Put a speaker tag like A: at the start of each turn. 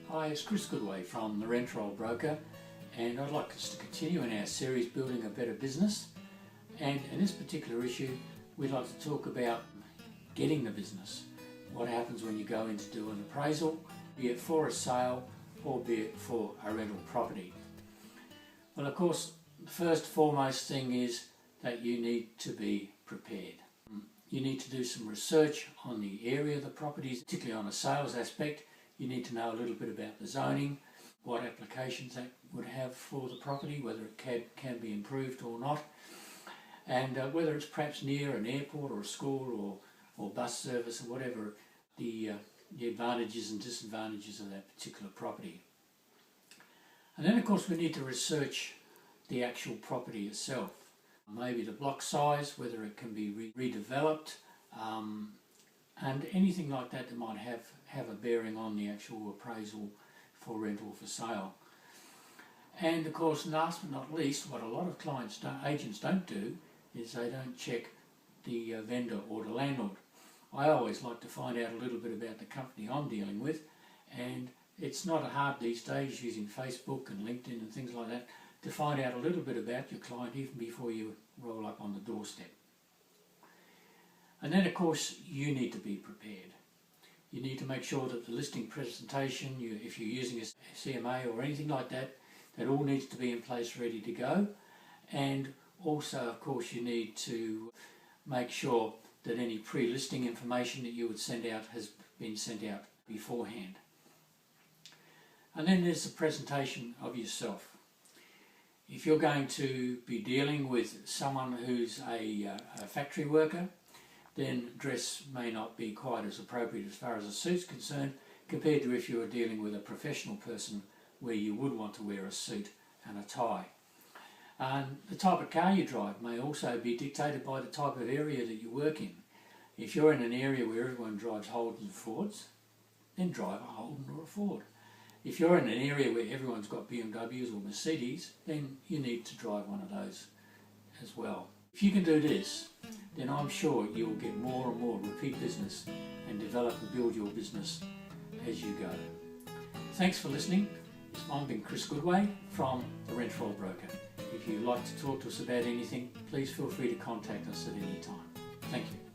A: Hi, it's Chris Goodway from the Appraisal Broker, and I'd like us to continue in our series Building a Better Business. And in this particular issue, we'd like to talk about getting the business. What happens when you go in to do an appraisal, be it for a sale or be it for a rental property. Well, of course, the first foremost thing is that you need to be prepared. You need to do some research on the area of the properties, particularly on a sales aspect. You need to know a little bit about the zoning, what applications that would have for the property, whether it can be improved or not, and whether it's perhaps near an airport or a school or bus service or whatever, the advantages and disadvantages of that particular property. And then of course we need to research the actual property itself, maybe the block size, whether it can be redeveloped, and anything like that that might have a bearing on the actual appraisal for rent or for sale. And of course, last but not least, what a lot of agents don't do is they don't check the vendor or the landlord. I always like to find out a little bit about the company I'm dealing with, and it's not hard these days using Facebook and LinkedIn and things like that to find out a little bit about your client even before you roll up on the doorstep. And then of course you need to be prepared. You need to make sure that the listing presentation, if you're using a CMA or anything like that, that all needs to be in place ready to go. And also of course you need to make sure that any pre-listing information that you would send out has been sent out beforehand. And then there's the presentation of yourself. If you're going to be dealing with someone who's a factory worker, then dress may not be quite as appropriate as far as a suit's concerned compared to if you were dealing with a professional person where you would want to wear a suit and a tie. And the type of car you drive may also be dictated by the type of area that you work in. If you're in an area where everyone drives Holdens and Fords, then drive a Holden or a Ford. If you're in an area where everyone's got BMWs or Mercedes, then you need to drive one of those as well. If you can do this, then I'm sure you'll get more and more repeat business and develop and build your business as you go. Thanks for listening. I've been Chris Goodway from the Appraisal Broker. If you'd like to talk to us about anything, please feel free to contact us at any time. Thank you.